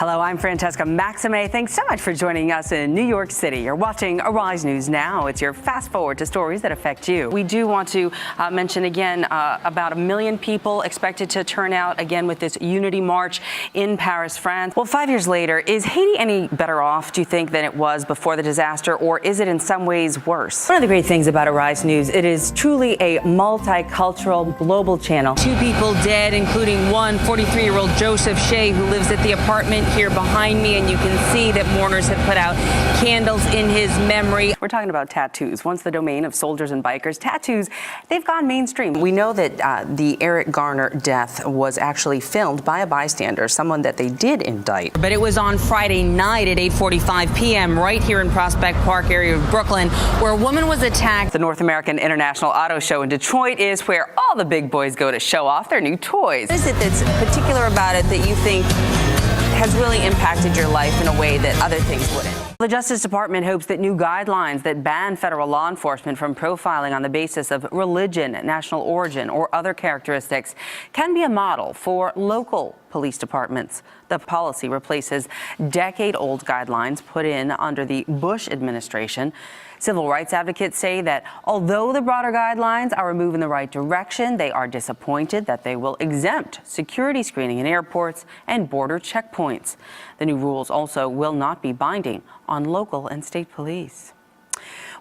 Hello, I'm Francesca Maxime. Thanks so much for joining us in New York City. You're watching Arise News Now. It's your fast forward to stories that affect you. We do want to mention again about 1 million people expected to turn out again with this Unity March in Paris, France. Well, 5 years later, is Haiti any better off, do you think, than it was before the disaster, or is it in some ways worse? One of the great things about Arise News, it is truly a multicultural global channel. 2 people dead, including one 43-year-old Joseph Shea, who lives at the apartment here behind me, and you can see that mourners have put out candles in his memory. We're talking about tattoos. Once the domain of soldiers and bikers, tattoos, they've gone mainstream. We know that the Eric Garner death was actually filmed by a bystander, someone that they did indict. But it was on Friday night at 8:45 p.m. right here in Prospect Park area of Brooklyn, where a woman was attacked. The North American International Auto Show in Detroit is where all the big boys go to show off their new toys. What is it that's particular about it that you think has really impacted your life in a way that other things wouldn't? The Justice Department hopes that new guidelines that ban federal law enforcement from profiling on the basis of religion, national origin, or other characteristics can be a model for local police departments. The policy replaces decade-old guidelines put in under the Bush administration. Civil rights advocates say that although the broader guidelines are a move in the right direction, they are disappointed that they will exempt security screening in airports and border checkpoints. The new rules also will not be binding on local and state police.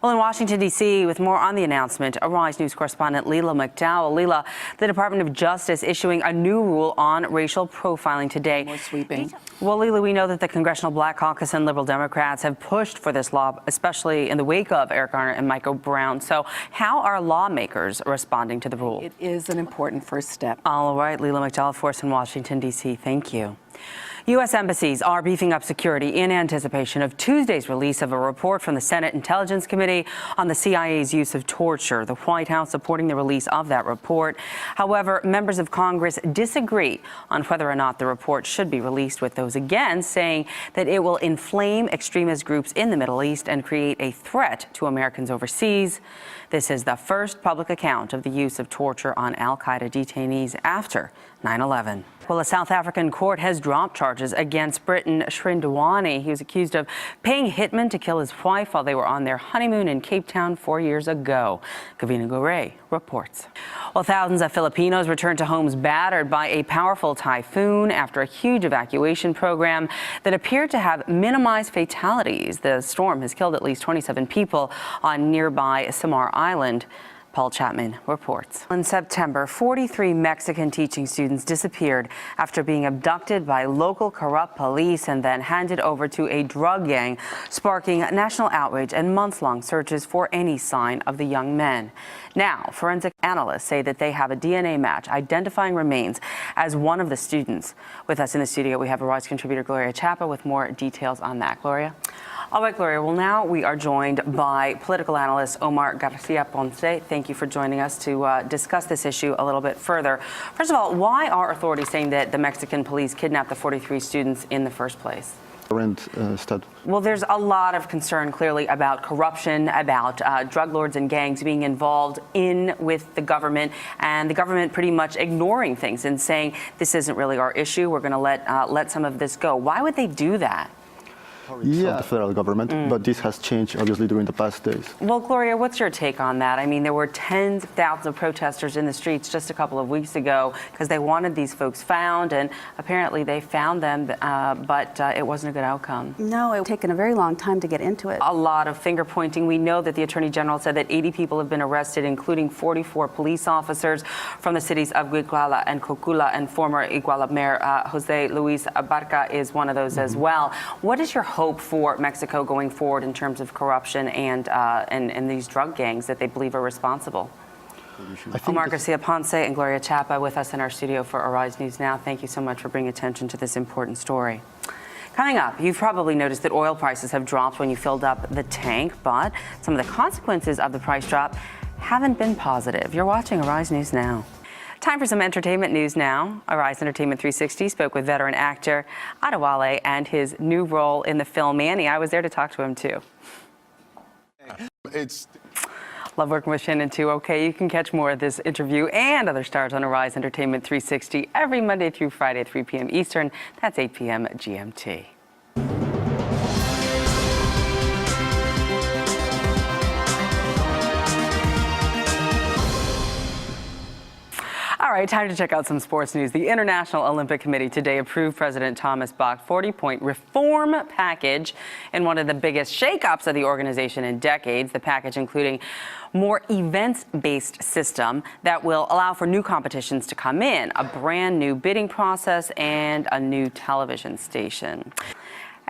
Well, in Washington, D.C., with more on the announcement, Arise News correspondent Leila McDowell. Leila, the Department of Justice issuing a new rule on racial profiling today. More sweeping. Well, Leila, we know that the Congressional Black Caucus and Liberal Democrats have pushed for this law, especially in the wake of Eric Garner and Michael Brown. So how are lawmakers responding to the rule? It is an important first step. All right, Leila McDowell for us in Washington, D.C. Thank you. U.S. embassies are beefing up security in anticipation of Tuesday's release of a report from the Senate Intelligence Committee on the CIA's use of torture. The White House supporting the release of that report. However, members of Congress disagree on whether or not the report should be released, with those against saying that it will inflame extremist groups in the Middle East and create a threat to Americans overseas. This is the first public account of the use of torture on al-Qaeda detainees after 9/11. Well, a South African court has dropped charges against Briton Shrindwani. He was accused of paying hitmen to kill his wife while they were on their honeymoon in Cape Town 4 years ago. Kavina Gore reports. Well, thousands of Filipinos returned to homes battered by a powerful typhoon after a huge evacuation program that appeared to have minimized fatalities. The storm has killed at least 27 people on nearby Samar Island. Paul Chapman reports. In September, 43 Mexican teaching students disappeared after being abducted by local corrupt police and then handed over to a drug gang, sparking national outrage and months-long searches for any sign of the young men. Now, forensic analysts say that they have a DNA match identifying remains as one of the students. With us in the studio, we have Arise contributor Gloria Chapa with more details on that. Gloria? All right, Gloria. Well, now we are joined by political analyst Omar Garcia Ponce. Thank you for joining us to discuss this issue a little bit further. First of all, why are authorities saying that the Mexican police kidnapped the 43 students in the first place? Well, there's a lot of concern, clearly, about corruption, about drug lords and gangs being involved with the government, and the government pretty much ignoring things and saying, this isn't really our issue, we're going to let some of this go. Why would they do that? Of the federal government, but this has changed obviously during the past days. Well, Gloria, what's your take on that? I mean, there were tens of thousands of protesters in the streets just a couple of weeks ago because they wanted these folks found, and apparently they found them, but it wasn't a good outcome. No, it's taken a very long time to get into it. A lot of finger pointing. We know that the Attorney General said that 80 people have been arrested, including 44 police officers from the cities of Iguala and Cocula, and former Iguala Mayor Jose Luis Abarca is one of those as well. What is your hope for Mexico going forward in terms of corruption and these drug gangs that they believe are responsible? Omar Garcia Ponce and Gloria Chapa with us in our studio for Arise News Now. Thank you so much for bringing attention to this important story. Coming up, you've probably noticed that oil prices have dropped when you filled up the tank, but some of the consequences of the price drop haven't been positive. You're watching Arise News Now. Time for some entertainment news now. Arise Entertainment 360 spoke with veteran actor Adewale and his new role in the film Manny. I was there to talk to him too. Love working with Shannon too. Okay, you can catch more of this interview and other stars on Arise Entertainment 360 every Monday through Friday at 3 p.m. Eastern. That's 8 p.m. GMT. All right, time to check out some sports news. The International Olympic Committee today approved President Thomas Bach's 40-point reform package in one of the biggest shakeups of the organization in decades. The package including more events-based system that will allow for new competitions to come in, a brand new bidding process, and a new television station.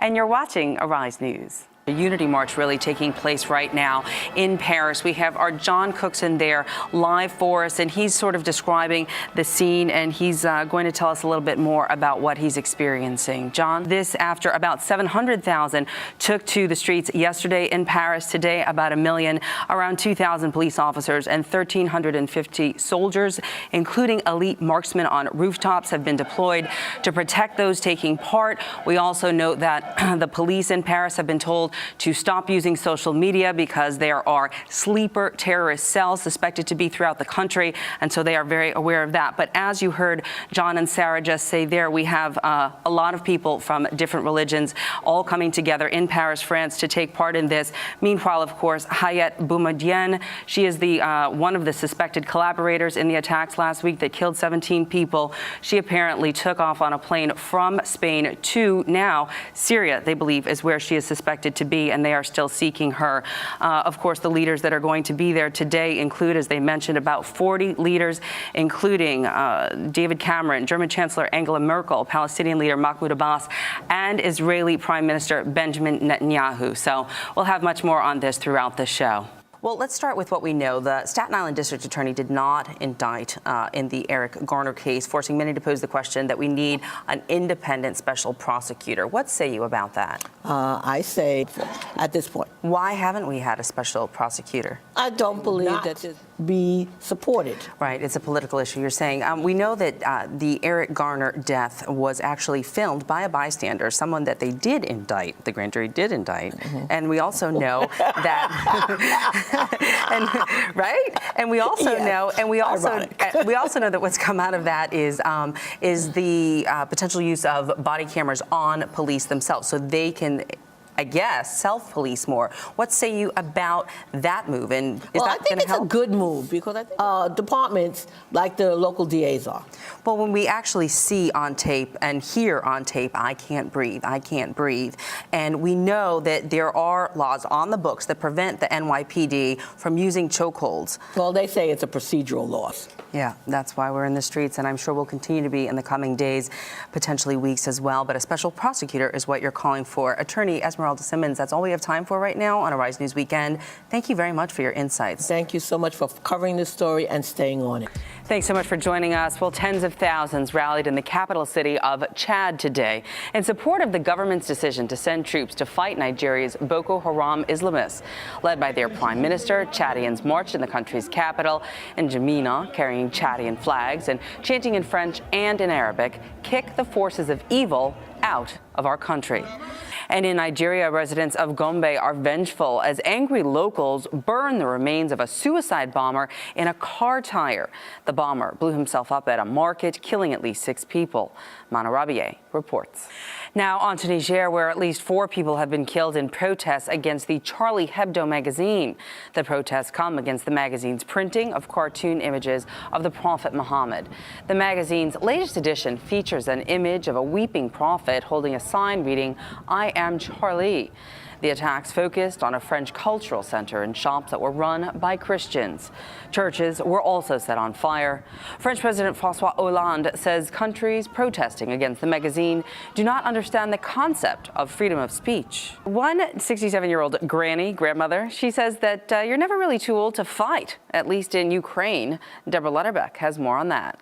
And you're watching Arise News. The Unity March really taking place right now in Paris. We have our John Cookson there live for us, and he's sort of describing the scene, and he's going to tell us a little bit more about what he's experiencing. John, this after about 700,000 took to the streets yesterday in Paris. Today, about 1 million, around 2,000 police officers and 1,350 soldiers, including elite marksmen on rooftops, have been deployed to protect those taking part. We also note that the police in Paris have been told to stop using social media because there are sleeper terrorist cells suspected to be throughout the country, and so they are very aware of that. But as you heard John and Sarah just say there, we have a lot of people from different religions all coming together in Paris, France, to take part in this. Meanwhile, of course, Hayat Boumediene, she is the one of the suspected collaborators in the attacks last week that killed 17 people. She apparently took off on a plane from Spain to now Syria, they believe, is where she is suspected to be, and they are still seeking her. Of course, the leaders that are going to be there today include, as they mentioned, about 40 leaders, including David Cameron, German Chancellor Angela Merkel, Palestinian leader Mahmoud Abbas, and Israeli Prime Minister Benjamin Netanyahu. So we'll have much more on this throughout the show. Well, let's start with what we know. The Staten Island District Attorney did not indict in the Eric Garner case, forcing many to pose the question that we need an independent special prosecutor. What say you about that? I say at this point. Why haven't we had a special prosecutor? I don't believe that it be supported. Right, it's a political issue, you're saying. We know that the Eric Garner death was actually filmed by a bystander, someone that they did indict, the grand jury did indict. And we also know that... and, right? And we also know, and we also know that what's come out of that is the potential use of body cameras on police themselves, so they can, I guess, self-police more. What say you about that move? And is that going to help? It's a good move because I think departments like the local DAs are. Well, when we actually see on tape and hear on tape, I can't breathe, and we know that there are laws on the books that prevent the NYPD from using chokeholds. Well, they say it's a procedural loss. Yeah, that's why we're in the streets, and I'm sure we'll continue to be in the coming days, potentially weeks as well. But a special prosecutor is what you're calling for. Attorney Esmeralda Simmons, that's all we have time for right now on Arise News Weekend. Thank you very much for your insights. Thank you so much for covering this story and staying on it. Thanks so much for joining us. Well, tens of thousands rallied in the capital city of Chad today in support of the government's decision to send troops to fight Nigeria's Boko Haram Islamists. Led by their prime minister, Chadians marched in the country's capital in N'Djamena, carrying Chadian flags and chanting in French and in Arabic, "Kick the forces of evil out of our country." And in Nigeria, residents of Gombe are vengeful as angry locals burn the remains of a suicide bomber in a car tire. The bomber blew himself up at a market, killing at least 6 people. Mana Rabier reports. Now on to Niger, where at least 4 people have been killed in protests against the Charlie Hebdo magazine. The protests come against the magazine's printing of cartoon images of the Prophet Muhammad. The magazine's latest edition features an image of a weeping prophet holding a sign reading, "I am Charlie." The attacks focused on a French cultural center and shops that were run by Christians. Churches were also set on fire. French President François Hollande says countries protesting against the magazine do not understand the concept of freedom of speech. One 67-year-old grandmother, she says that you're never really too old to fight, at least in Ukraine. Deborah Lutterbeck has more on that.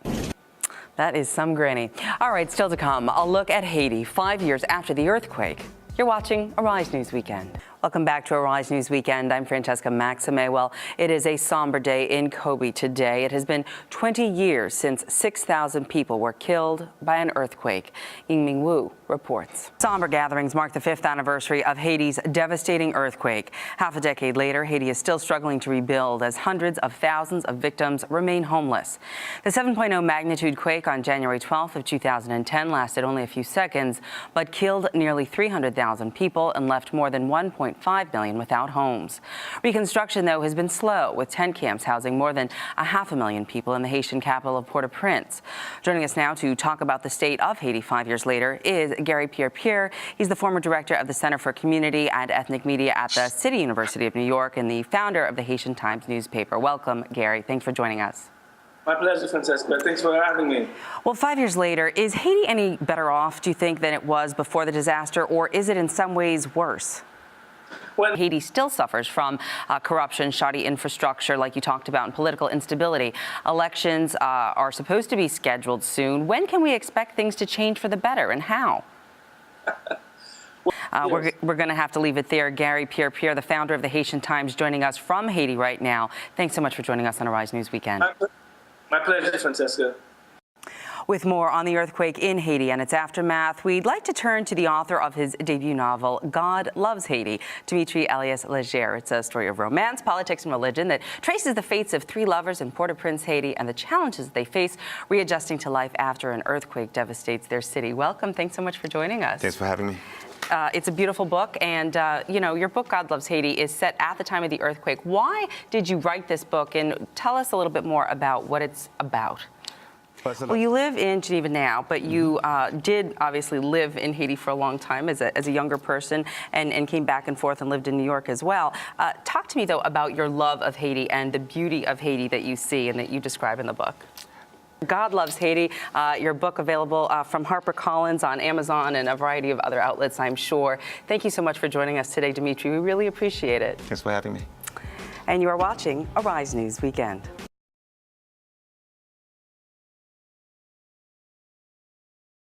That is some granny. All right, still to come, a look at Haiti 5 years after the earthquake. You're watching Arise News Weekend. Welcome back to Arise News Weekend. I'm Francesca Maxime. Well, it is a somber day in Kobe today. It has been 20 years since 6,000 people were killed by an earthquake. Yingming Wu reports. Somber gatherings mark the 5th anniversary of Haiti's devastating earthquake. Half a decade later, Haiti is still struggling to rebuild as hundreds of thousands of victims remain homeless. The 7.0 magnitude quake on January 12th of 2010 lasted only a few seconds, but killed nearly 300,000 people and left more than 1.5 million without homes. Reconstruction, though, has been slow, with tent camps housing more than 500,000 people in the Haitian capital of Port-au-Prince. Joining us now to talk about the state of Haiti 5 years later is Gary Pierre. He's the former director of the Center for Community and Ethnic Media at the City University of New York and the founder of the Haitian Times newspaper. Welcome, Gary. Thanks for joining us. My pleasure, Francesca. Thanks for having me. Well, 5 years later, is Haiti any better off, do you think, than it was before the disaster, or is it in some ways worse? Well, Haiti still suffers from corruption, shoddy infrastructure, like you talked about, and political instability. Elections are supposed to be scheduled soon. When can we expect things to change for the better, and how? Yes. We're going to have to leave it there. Gary Pierre, the founder of the Haitian Times, joining us from Haiti right now. Thanks so much for joining us on Arise News Weekend. My pleasure, Francesca. With more on the earthquake in Haiti and its aftermath, we'd like to turn to the author of his debut novel, God Loves Haiti, Dimitri Elias-Leger. It's a story of romance, politics, and religion that traces the fates of 3 lovers in Port-au-Prince, Haiti, and the challenges they face readjusting to life after an earthquake devastates their city. Welcome. Thanks so much for joining us. Thanks for having me. It's a beautiful book, and your book, God Loves Haiti, is set at the time of the earthquake. Why did you write this book, and tell us a little bit more about what it's about? Well, you live in Geneva now, but you did obviously live in Haiti for a long time as a younger person and came back and forth and lived in New York as well. Talk to me, though, about your love of Haiti and the beauty of Haiti that you see and that you describe in the book. God Loves Haiti, your book available from HarperCollins on Amazon and a variety of other outlets, I'm sure. Thank you so much for joining us today, Dimitri. We really appreciate it. Thanks for having me. And you are watching Arise News Weekend.